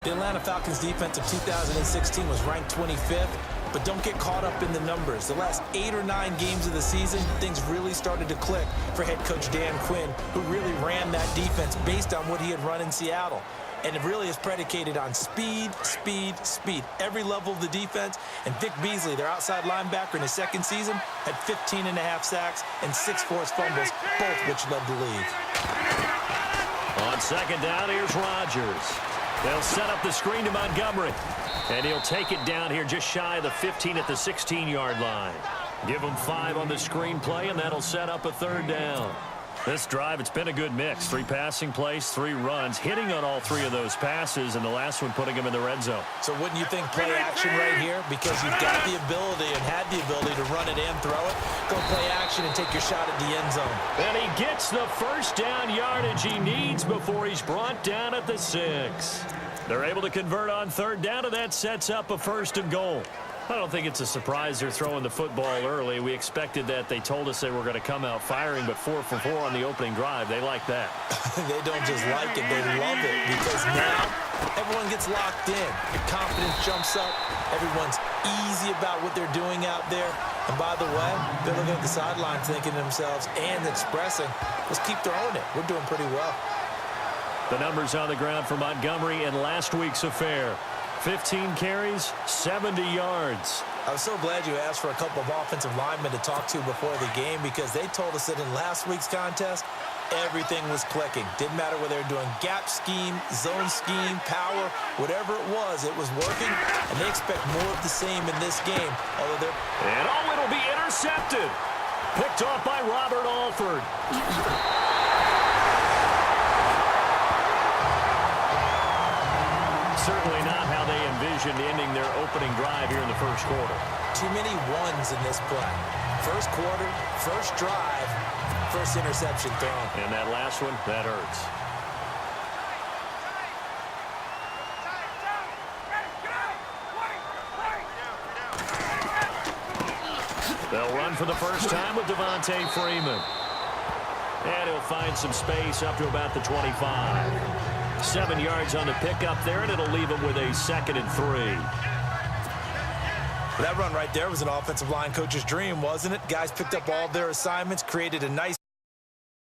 The Atlanta Falcons defense of 2016 was ranked 25th, but don't get caught up in the numbers. The last 8 or 9 games of the season, things really started to click for head coach Dan Quinn, who really ran that defense based on what he had run in Seattle. And it really is predicated on speed, speed, speed. Every level of the defense. And Vic Beasley, their outside linebacker in his second season, had 15.5 sacks and 6 forced fumbles, both which led the league. On second down, here's Rodgers. They'll set up the screen to Montgomery. And he'll take it down here just shy of the 15 at the 16-yard line. Give him 5 on the screen play, and that'll set up a third down. This drive, it's been a good mix. 3 passing plays, 3 runs, hitting on all 3 of those passes, and the last one putting him in the red zone. So wouldn't you think play action right here? Because you've got the ability and had the ability to run it and throw it. Go play action and take your shot at the end zone. And he gets the first down yardage he needs before he's brought down at the 6. They're able to convert on third down, and that sets up a 1st and goal. I don't think it's a surprise they're throwing the football early. We expected that. They told us they were going to come out firing, but 4 for 4 on the opening drive. They like that. They don't just like it, they love it, because now everyone gets locked in. Your confidence jumps up. Everyone's easy about what they're doing out there. And by the way, they're looking at the sideline thinking to themselves and expressing, let's keep throwing it. We're doing pretty well. The numbers on the ground for Montgomery in last week's affair. 15 carries, 70 yards. I was so glad you asked for a couple of offensive linemen to talk to before the game, because they told us that in last week's contest, everything was clicking. Didn't matter whether they were doing gap scheme, zone scheme, power, whatever it was working, and they expect more of the same in this game. Although they're... And it'll be intercepted. Picked off by Robert Alford. Certainly not how they envisioned ending their opening drive here in the first quarter. Too many ones in this play. First quarter, first drive, first interception thrown. And that last one, that hurts. They'll run for the first time with Devontae Freeman. And he'll find some space up to about the 25. 7 yards on the pickup there, and it'll leave him with a 2nd and 3. Well, that run right there was an offensive line coach's dream, wasn't it? Guys picked up all their assignments, created a nice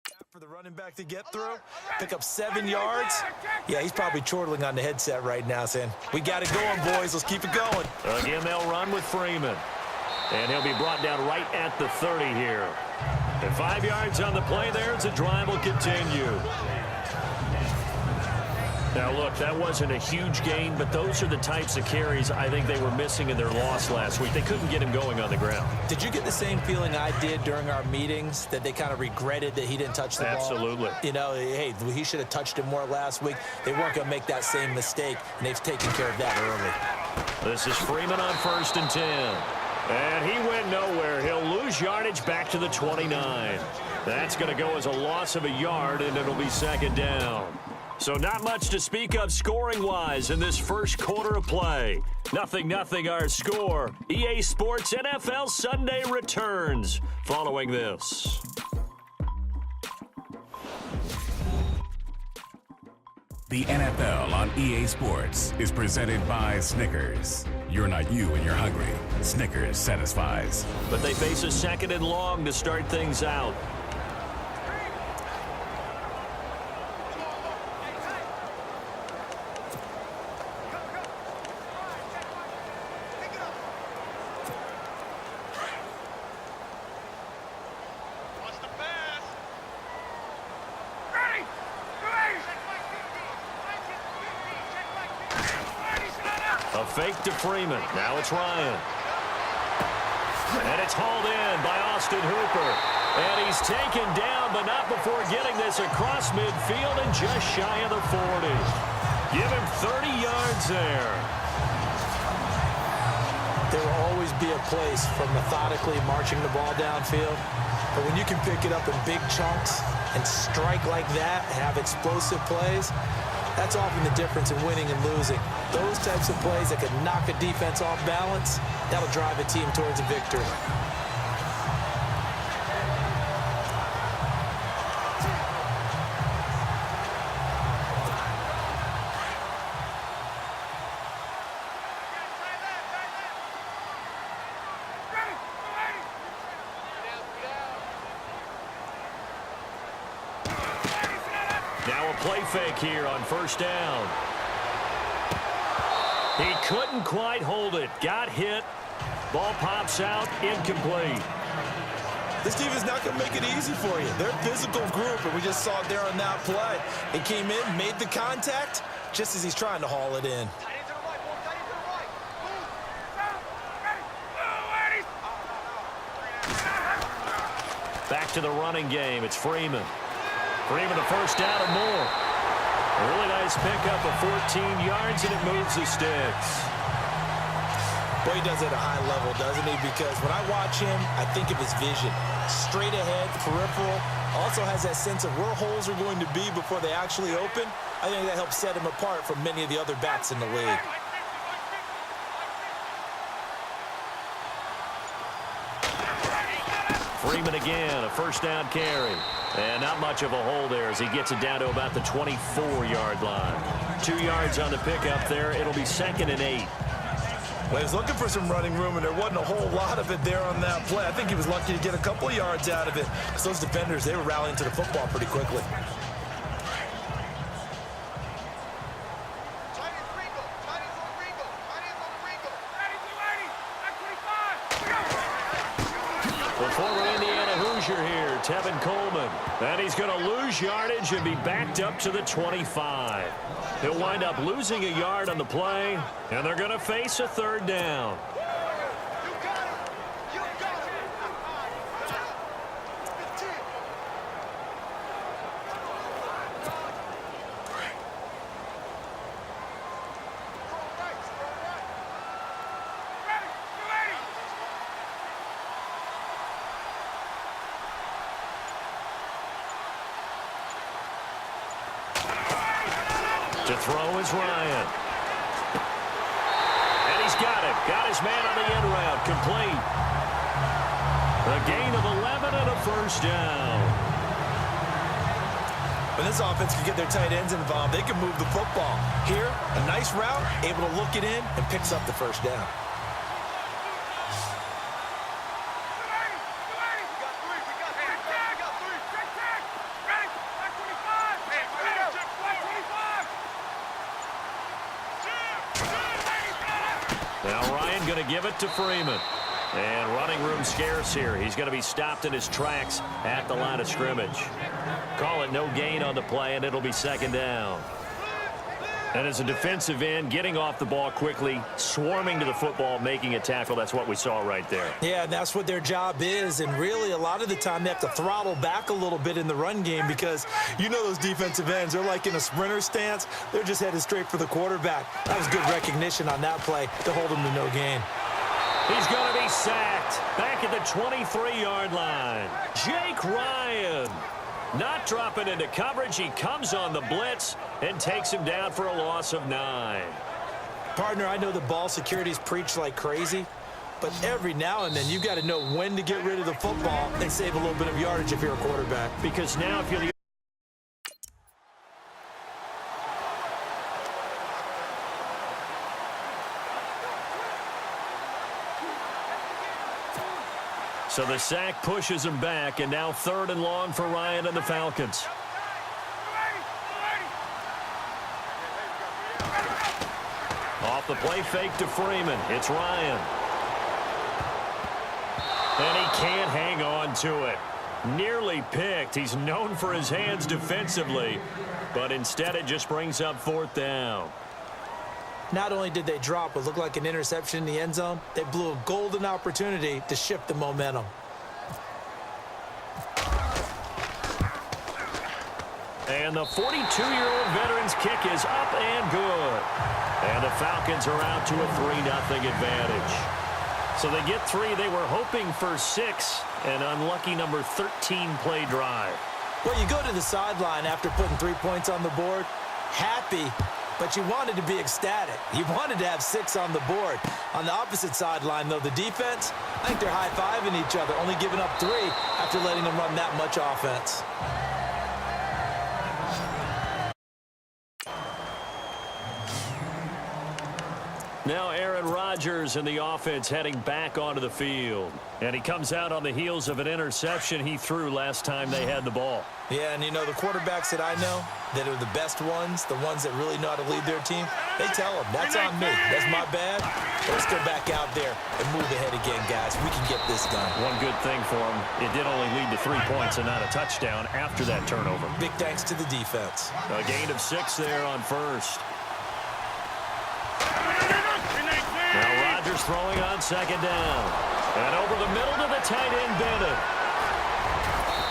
gap for the running back to get through, pick up 7 yards. Yeah, he's probably chortling on the headset right now saying, we got it going, boys. Let's keep it going. Again, they'll run with Freeman. And he'll be brought down right at the 30 here. And 5 yards on the play there as the drive will continue. Now, look, that wasn't a huge gain, but those are the types of carries I think they were missing in their loss last week. They couldn't get him going on the ground. Did you get the same feeling I did during our meetings, that they kind of regretted that he didn't touch the ball? Absolutely. You know, hey, he should have touched it more last week. They weren't going to make that same mistake, and they've taken care of that early. This is Freeman on 1st and 10. And he went nowhere. He'll lose yardage back to the 29. That's going to go as a loss of a yard, and it'll be 2nd down. So not much to speak of scoring-wise in this first quarter of play. 0-0 our score. EA Sports NFL Sunday returns following this. The NFL on EA Sports is presented by Snickers. You're not you when you're hungry. Snickers satisfies. But they face a 2nd and long to start things out. A fake to Freeman. Now it's Ryan. And it's hauled in by Austin Hooper. And he's taken down, but not before getting this across midfield and just shy of the 40. Give him 30 yards there. There will always be a place for methodically marching the ball downfield. But when you can pick it up in big chunks and strike like that, have explosive plays, that's often the difference in winning and losing. Those types of plays that can knock a defense off balance, that'll drive a team towards a victory. play fake here on first down. He couldn't quite hold it. Got hit. Ball pops out. Incomplete. This team is not going to make it easy for you. They're a physical group, and we just saw it there on that play. It came in, made the contact, just as he's trying to haul it in. Back to the running game. It's Freeman. Freeman a first down and more. A really nice pickup of 14 yards, and it moves the sticks. Boy, he does it at a high level, doesn't he? Because when I watch him, I think of his vision. Straight ahead, peripheral. Also has that sense of where holes are going to be before they actually open. I think that helps set him apart from many of the other backs in the league. Freeman again, a first down carry. And not much of a hole there as he gets it down to about the 24-yard line. 2 yards on the pickup there. It'll be 2nd and 8. Well, he was looking for some running room, and there wasn't a whole lot of it there on that play. I think he was lucky to get a couple yards out of it because those defenders, they were rallying to the football pretty quickly. The former Indiana Hoosier here, Tevin Coleman. And he's going to lose yardage and be backed up to the 25. He'll wind up losing a yard on the play, and they're going to face a third down. To throw is Ryan. And he's got it. Got his man on the end route. Complete. A gain of 11 and a first down. When this offense can get their tight ends involved, they can move the football. Here, a nice route, able to look it in, and picks up the first down. Now Ryan going to give it to Freeman. And running room scarce here. He's going to be stopped in his tracks at the line of scrimmage. Call it no gain on the play, and it'll be 2nd down. And as a defensive end, getting off the ball quickly, swarming to the football, making a tackle, that's what we saw right there. Yeah, and that's what their job is. And really, a lot of the time, they have to throttle back a little bit in the run game because you know those defensive ends, they're like in a sprinter stance. They're just headed straight for the quarterback. That was good recognition on that play to hold him to no gain. He's going to be sacked back at the 23-yard line. Jake Ryan not dropping into coverage. He comes on the blitz and takes him down for a loss of 9. Partner, I know the ball security's preached like crazy, but every now and then you've got to know when to get rid of the football and save a little bit of yardage if you're a quarterback. Because now if you're the So the sack pushes him back, and now 3rd and long for Ryan and the Falcons. Off the play fake to Freeman. It's Ryan. And he can't hang on to it. Nearly picked. He's known for his hands defensively, but instead it just brings up 4th down. Not only did they drop what looked like an interception in the end zone, they blew a golden opportunity to shift the momentum. And the 42-year-old veteran's kick is up and good. And the Falcons are out to a 3-0 advantage. So they get 3. They were hoping for 6. An unlucky number 13 play drive. Well, you go to the sideline after putting 3 points on the board, happy, but you wanted to be ecstatic. You wanted to have 6 on the board. On the opposite sideline, though, the defense, I think they're high-fiving each other, only giving up 3 after letting them run that much offense. Now Aaron Rodgers and the offense heading back onto the field. And he comes out on the heels of an interception he threw last time they had the ball. Yeah, and you know, the quarterbacks that I know that are the best ones, the ones that really know how to lead their team, they tell them, that's on me. That's my bad. Let's go back out there and move ahead again, guys. We can get this done. One good thing for him, it did only lead to 3 points and not a touchdown after that turnover. Big thanks to the defense. A gain of 6 there on first. Now Rodgers throwing on second down. And over the middle to the tight end, Bennett.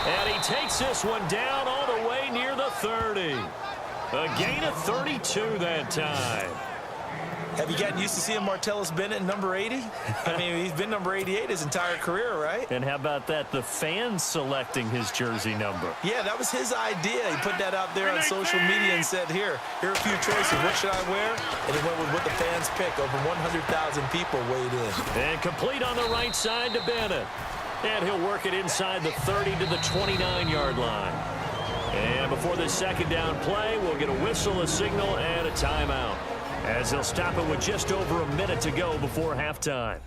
And he takes this one down all the way near the 30. A gain of 32 that time. Have you gotten used to seeing Martellus Bennett number 80? I mean, he's been number 88 his entire career, right? And how about that? The fans selecting his jersey number. Yeah, that was his idea. He put that out there on social media and said, here are a few choices. What should I wear? And he went with what the fans pick. Over 100,000 people weighed in. And complete on the right side to Bennett. And he'll work it inside the 30 to the 29-yard line. And before this second down play, we'll get a whistle, a signal, and a timeout, as they'll stop it with just over a minute to go before halftime.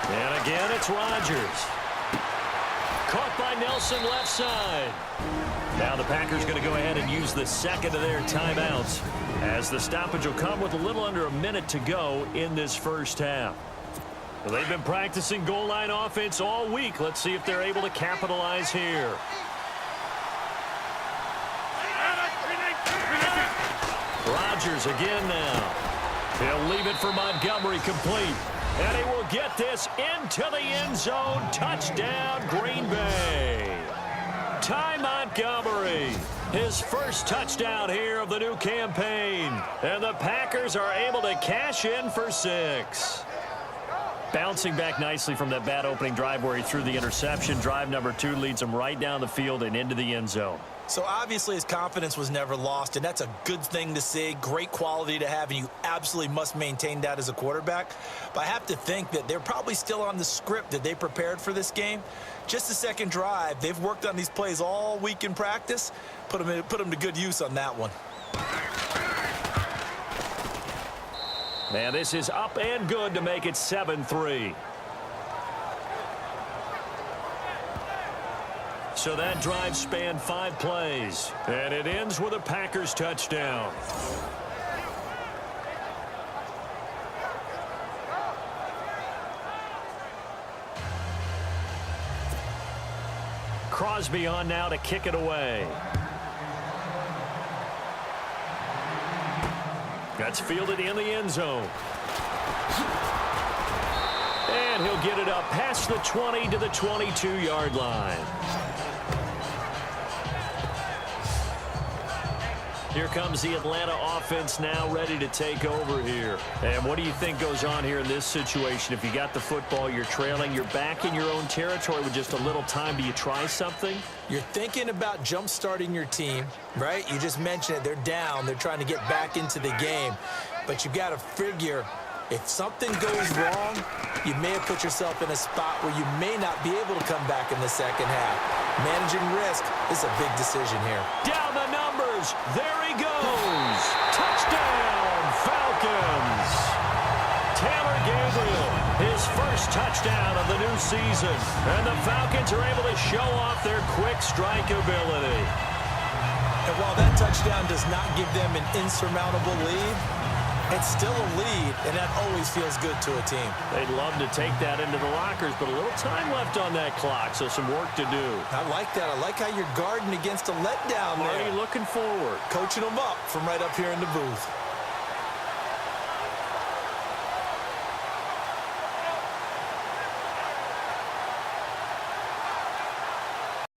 And again, it's Rodgers. Caught by Nelson left side. Now the Packers going to go ahead and use the second of their timeouts, as the stoppage will come with a little under a minute to go in this first half. Well, they've been practicing goal line offense all week. Let's see if they're able to capitalize here. Rodgers again now. He'll leave it for Montgomery, complete. And he will get this into the end zone. Touchdown, Green Bay. Ty Montgomery, his first touchdown here of the new campaign. And the Packers are able to cash in for 6. Bouncing back nicely from that bad opening drive where he threw the interception. Drive number 2 leads him right down the field and into the end zone. So obviously his confidence was never lost, and that's a good thing to see, great quality to have, and you absolutely must maintain that as a quarterback. But I have to think that they're probably still on the script that they prepared for this game. Just the second drive, they've worked on these plays all week in practice. Put them to good use on that one. Now this is up and good to make it 7-3. So that drive spanned 5 plays, and it ends with a Packers touchdown. Crosby on now to kick it away. That's fielded in the end zone. And he'll get it up past the 20 to the 22-yard line. Here comes the Atlanta offense now ready to take over here. And what do you think goes on here in this situation? If you got the football, you're trailing, you're back in your own territory with just a little time. Do you try something? You're thinking about jump-starting your team, right? You just mentioned it. They're down. They're trying to get back into the game. But you got to figure, if something goes wrong, you may have put yourself in a spot where you may not be able to come back in the second half. Managing risk is a big decision here. Down the numbers. There he goes. Touchdown, Falcons. Taylor Gabriel, his first touchdown of the new season. And the Falcons are able to show off their quick strike ability. And while that touchdown does not give them an insurmountable lead, it's still a lead, and that always feels good to a team. They'd love to take that into the lockers, but a little time left on that clock, so some work to do. I like that. I like how you're guarding against a letdown there. Already looking forward. Coaching them up from right up here in the booth.